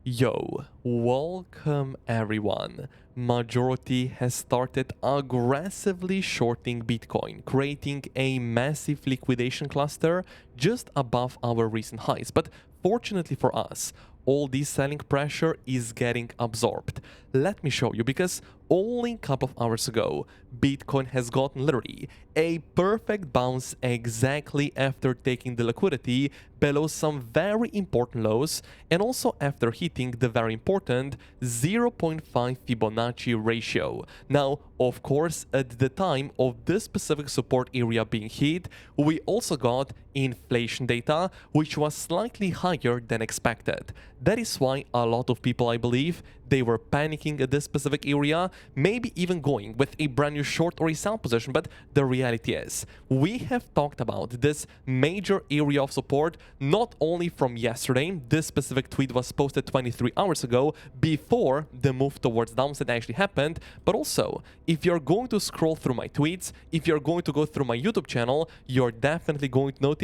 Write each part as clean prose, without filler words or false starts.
Yo, welcome everyone. Majority has started aggressively shorting Bitcoin, creating a massive liquidation cluster just above our recent highs. But fortunately for us, all this selling pressure is getting absorbed. Let me show you, because only a couple of hours ago, Bitcoin has gotten literally a perfect bounce exactly after taking the liquidity below some very important lows, and also after hitting the very important 0.5 Fibonacci ratio. Now, of course, at the time of this specific support area being hit, we also got inflation data, which was slightly higher than expected. That is why a lot of people, I believe, they were panicking at this specific area, maybe even going with a brand new short or a sell position. But the reality is, we have talked about this major area of support not only from yesterday. This specific tweet was posted 23 hours ago, before the move towards downside actually happened, but also if you're going to scroll through my tweets, if you're going to go through my YouTube channel, you're definitely going to notice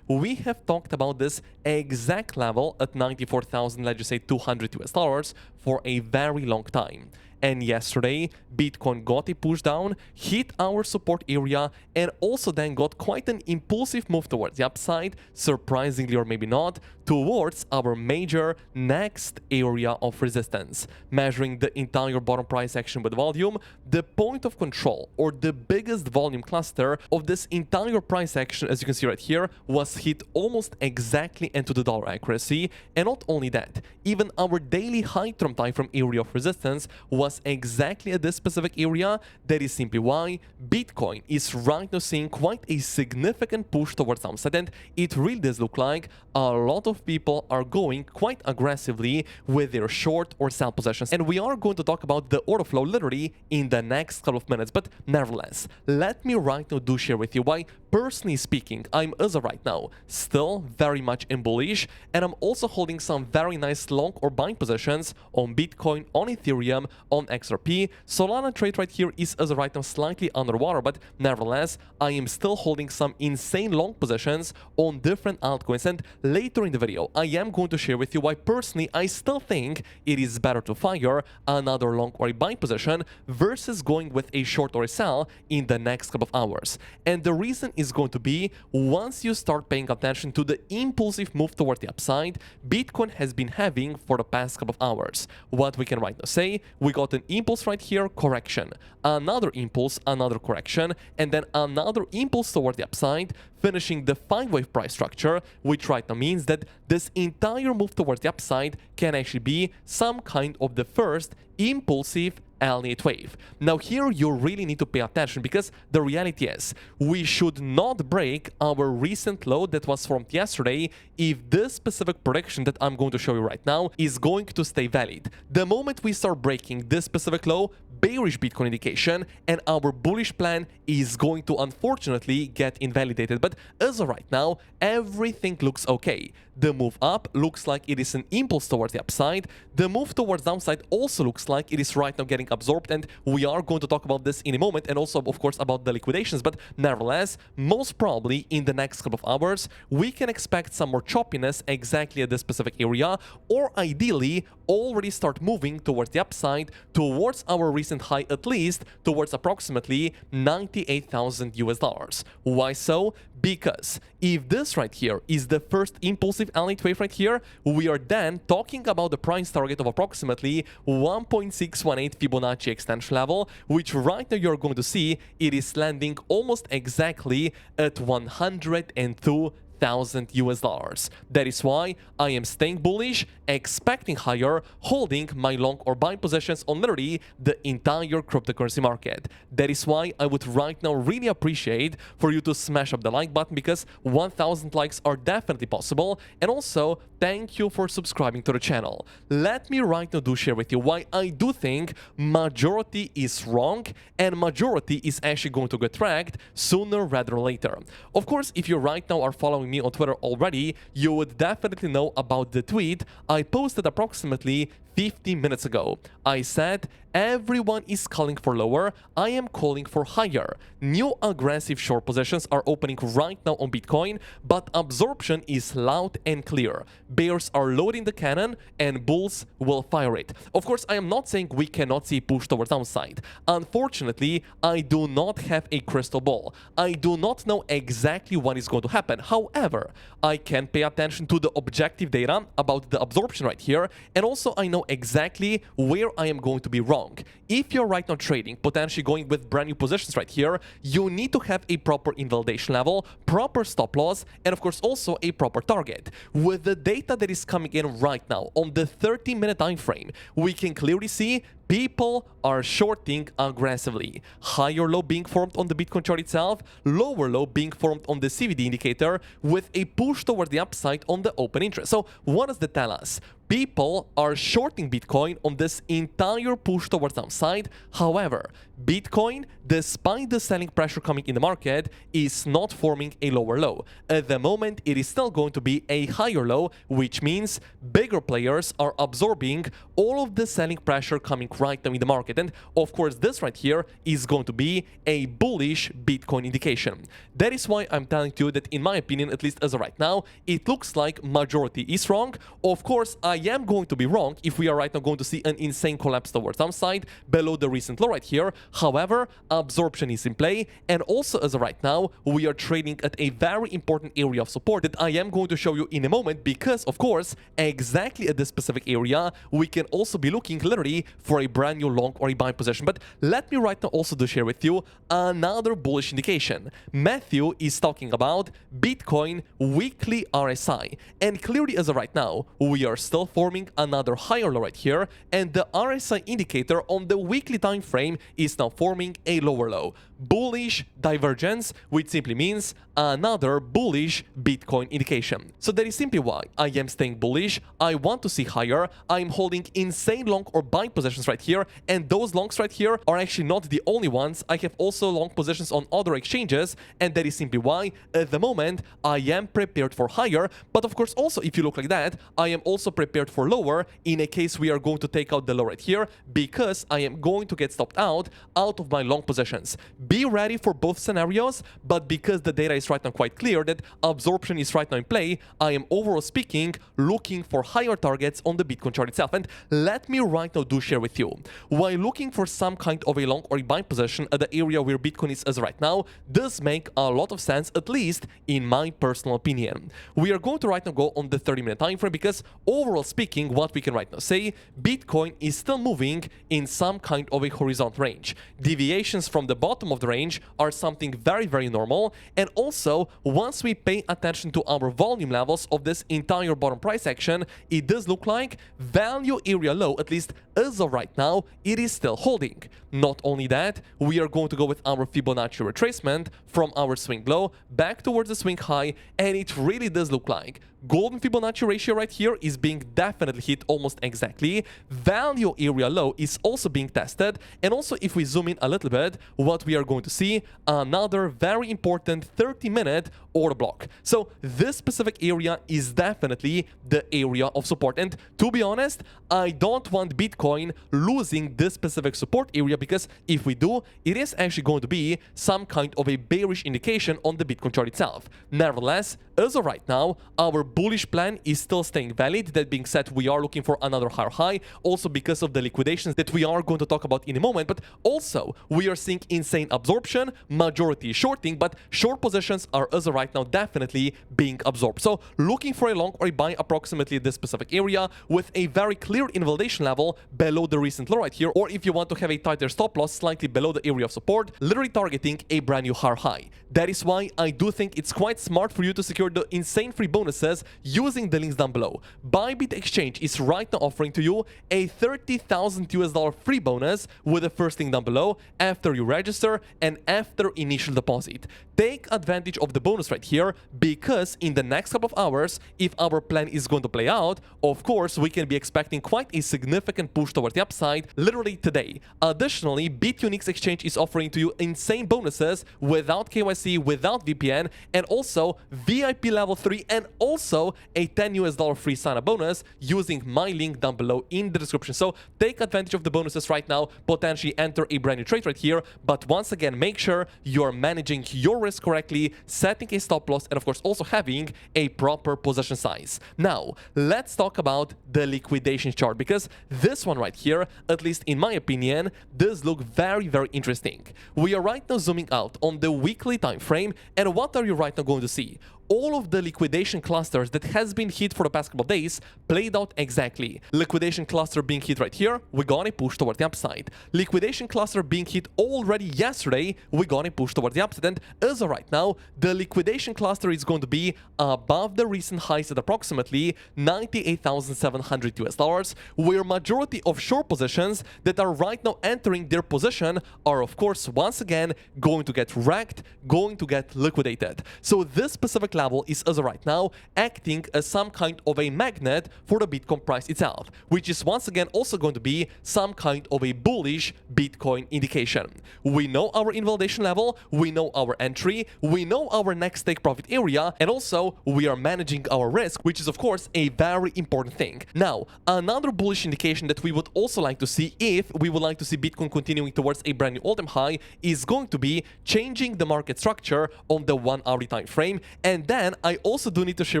we have talked about this exact level at 94,000, let's just say $200 for a very long time. And yesterday, Bitcoin got a push down, hit our support area, and also then got quite an impulsive move towards the upside, surprisingly or maybe not, towards our major next area of resistance. Measuring the entire bottom price action with volume, the point of control, or the biggest volume cluster of this entire price action, as you can see right here, was hit almost exactly into the dollar accuracy. And not only that, even our daily high term time frame area of resistance was exactly at this specific area. That is simply why Bitcoin is right now seeing quite a significant push towards downside, and it really does look like a lot of people are going quite aggressively with their short or sell positions. And we are going to talk about the order flow literally in the next couple of minutes. But nevertheless, let me right now do share with you why, personally speaking, I'm as of right now still very much in bullish, and I'm also holding some very nice long or buying positions on Bitcoin, on Ethereum, on XRP. Solana trade right here is as of right now slightly underwater, but nevertheless, I am still holding some insane long positions on different altcoins. And later in the video, I am going to share with you why personally I still think it is better to fire another long or a buying position versus going with a short or a sell in the next couple of hours. And the reason is going to be, once you start paying attention to the impulsive move toward the upside Bitcoin has been having for the past couple of hours. What we can right now say, we got an impulse right here, correction, another impulse, another correction, and then another impulse toward the upside, finishing the 5-wave price structure, which right now means that this entire move towards the upside can actually be some kind of the first impulsive L8 wave. Now here you really need to pay attention, because the reality is we should not break our recent low that was formed yesterday if this specific prediction that I'm going to show you right now is going to stay valid. The moment we start breaking this specific low, bearish Bitcoin indication, and our bullish plan is going to unfortunately get invalidated. But as of right now, everything looks okay. The move up looks like it is an impulse towards the upside. The move towards downside also looks like it is right now getting absorbed, and we are going to talk about this in a moment, and also of course about the liquidations. But nevertheless, most probably in the next couple of hours we can expect some more choppiness exactly at this specific area, or ideally already start moving towards the upside, towards our recent high, at least towards approximately 98,000 US dollars. Why so? Because if this right here is the first impulsive L8 wave right here, we are then talking about the price target of approximately 1.618 Fibonacci extension level, which right now you're going to see it is landing almost exactly at 102,000 US dollars. That is why I am staying bullish, expecting higher, holding my long or buying positions on literally the entire cryptocurrency market. That is why I would right now really appreciate for you to smash up the like button, because 1,000 likes are definitely possible. And also, thank you for subscribing to the channel. Let me right now do share with you why I do think majority is wrong and majority is actually going to get wrecked sooner rather than later. Of course, if you right now are following me on Twitter already, you would definitely know about the tweet I posted approximately 15 minutes ago. I said everyone is calling for lower, I am calling for higher. New aggressive short positions are opening right now on Bitcoin, but absorption is loud and clear. Bears are loading the cannon and bulls will fire it. Of course, I am not saying we cannot see push towards downside. Unfortunately, I do not have a crystal ball. I do not know exactly what is going to happen. However, I can pay attention to the objective data about the absorption right here, and also I know exactly where I am going to be wrong. If you're right now trading, potentially going with brand new positions right here, you need to have a proper invalidation level, proper stop loss, and of course also a proper target. With the data that is coming in right now on the 30-minute time frame, we can clearly see people are shorting aggressively. Higher low being formed on the Bitcoin chart itself, lower low being formed on the CVD indicator with a push toward the upside on the open interest. So what does that tell us? People are shorting Bitcoin on this entire push towards downside. However, Bitcoin, despite the selling pressure coming in the market, is not forming a lower low. At the moment, it is still going to be a higher low, which means bigger players are absorbing all of the selling pressure coming right now in the market. And of course, this right here is going to be a bullish Bitcoin indication. That is why I'm telling you that, in my opinion, at least as of right now, it looks like majority is wrong. Of course, I am going to be wrong if we are right now going to see an insane collapse towards downside below the recent low right here. However, absorption is in play, and also as of right now, we are trading at a very important area of support that I am going to show you in a moment, because of course, exactly at this specific area, we can also be looking literally for a brand new long or a buy position. But let me right now also to share with you another bullish indication. Matthew is talking about Bitcoin weekly RSI, and clearly as of right now, we are still forming another higher low right here, and the RSI indicator on the weekly time frame is now forming a lower low. Bullish divergence, which simply means another bullish Bitcoin indication. So that is simply why I am staying bullish. I want to see higher. I'm holding insane long or buy positions right here, and those longs right here are actually not the only ones. I have also long positions on other exchanges, and that is simply why at the moment I am prepared for higher. But of course also, if you look like that, I am also prepared for lower in a case we are going to take out the low right here, because I am going to get stopped out of my long positions. Be ready for both scenarios, but because the data is right now quite clear that absorption is right now in play, I am overall speaking looking for higher targets on the Bitcoin chart itself. And let me right now do share with you, while looking for some kind of a long or a buy position at the area where Bitcoin is as right now, does make a lot of sense, at least in my personal opinion. We are going to right now go on the 30-minute time frame, because overall speaking, what we can right now say, Bitcoin is still moving in some kind of a horizontal range. Deviations from the bottom of the range are something very, very normal. And also, once we pay attention to our volume levels of this entire bottom price action, it does look like value area low, at least as of right now, it is still holding. Not only that, we are going to go with our Fibonacci retracement from our swing low back towards the swing high, and it really does look like golden Fibonacci ratio right here is being definitely hit almost exactly. Value area low is also being tested. And also, if we zoom in a little bit, what we are going to see, another very important 30-minute order block. So this specific area is definitely the area of support. And to be honest, I don't want Bitcoin losing this specific support area, because if we do, it is actually going to be some kind of a bearish indication on the Bitcoin chart itself. Nevertheless, as of right now, our bullish plan is still staying valid. That being said, we are looking for another higher high, also because of the liquidations that we are going to talk about in a moment. But also, we are seeing insane absorption, majority shorting, but short positions are as of right now definitely being absorbed. So looking for a long or a buy approximately this specific area with a very clear invalidation level below the recent low right here, or if you want to have a tighter stop loss slightly below the area of support, literally targeting a brand new higher high. That is why I do think it's quite smart for you to secure the insane free bonuses using the links down below. Bybit Exchange is right now offering to you a $30,000 free bonus with the first link down below after you register and after initial deposit. take advantage of the bonus right here, because in the next couple of hours, if our plan is going to play out, of course, we can be expecting quite a significant push towards the upside literally today. Additionally, BitUnix Exchange is offering to you insane bonuses without KYC, without VPN, and also VIP level 3 and also a $10 free sign-up bonus using my link down below in the description. So take advantage of the bonuses right now, potentially enter a brand new trade right here, but once again, make sure you're managing your risk correctly, setting a stop loss, and of course also having a proper position size. Now, let's talk about the liquidation chart, because this one right here, at least in my opinion, does look very, very interesting. We are right now zooming out on the weekly time frame, and what are you right now going to see? All of the liquidation clusters that has been hit for the past couple of days played out exactly. Liquidation cluster being hit right here, we got a push toward the upside. Liquidation cluster being hit already yesterday, we got a push toward the upside. And as of right now, the liquidation cluster is going to be above the recent highs at approximately $98,700, where majority of short positions that are right now entering their position are of course once again going to get wrecked, going to get liquidated. So this specific level is as of right now acting as some kind of a magnet for the Bitcoin price itself, which is once again also going to be some kind of a bullish Bitcoin indication. We know our invalidation level, we know our entry, we know our next take profit area, and also we are managing our risk, which is of course a very important thing. Now, another bullish indication that we would also like to see if we would like to see Bitcoin continuing towards a brand new all-time high is going to be changing the market structure on the 1 hourly time frame. And then I also do need to share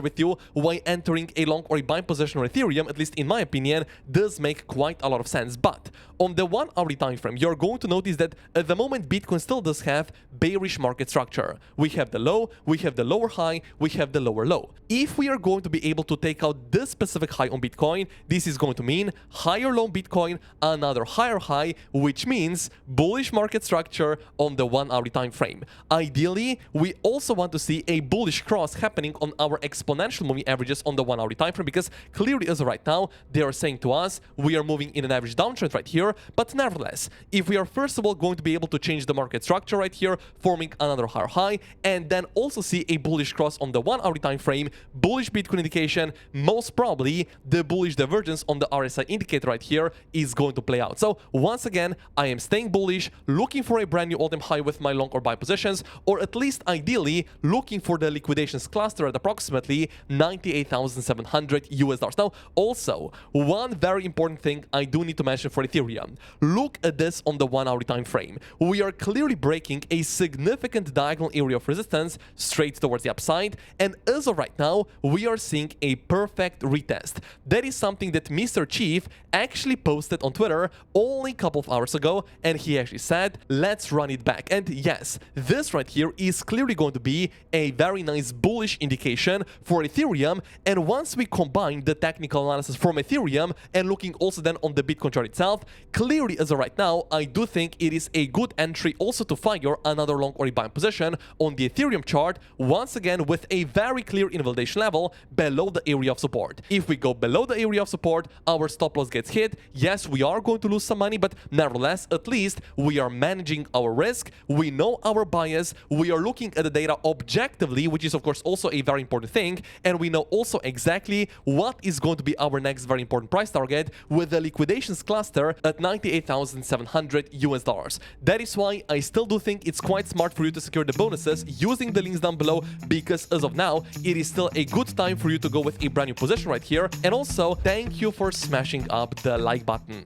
with you why entering a long or a buy position on Ethereum, at least in my opinion, does make quite a lot of sense. But on the 1 hourly time frame, you're going to notice that at the moment Bitcoin still does have bearish market structure. We have the low, we have the lower high, we have the lower low. If we are going to be able to take out this specific high on Bitcoin, this is going to mean higher low on Bitcoin, another higher high, which means bullish market structure on the 1 hourly time frame. Ideally, we also want to see a bullish cross happening on our exponential moving averages on the 1 hourly time frame, because clearly as of right now, they are saying to us we are moving in an average downtrend right here. But nevertheless, if we are first of all going to be able to change the market structure right here, forming another higher high, and then also see a bullish cross on the 1 hourly time frame, bullish Bitcoin indication, most probably the bullish divergence on the RSI indicator right here is going to play out. So once again, I am staying bullish, looking for a brand new all-time high with my long or buy positions, or at least ideally looking for the liquidations cluster at approximately $98,700. Now, also, one very important thing I do need to mention for Ethereum. Look at this on the 1 hourly time frame. We are clearly breaking a significant diagonal area of resistance straight towards the upside, and as of right now, we are seeing a perfect retest. That is something that Mr. Chief actually posted on Twitter only a couple of hours ago, and he actually said, let's run it back. And yes, this right here is clearly going to be a very nice bullish indication for Ethereum. And once we combine the technical analysis from Ethereum and looking also then on the Bitcoin chart itself, clearly as of right now, I do think it is a good entry also to fire another long or a buy position on the Ethereum chart, once again with a very clear invalidation level below the area of support. If we go below the area of support, our stop loss gets hit. Yes, we are going to lose some money, but nevertheless, at least we are managing our risk. We know our bias. We are looking at the data objectively, which is of course also a very important thing. And we know also exactly what is going to be our next very important price target with the liquidations cluster at $98,700. That is why I still do think it's quite smart for you to secure the bonuses using the links down below, because as of now, it is still a good time for you to go with a brand new position right here. And also, thank you for smashing up the like button.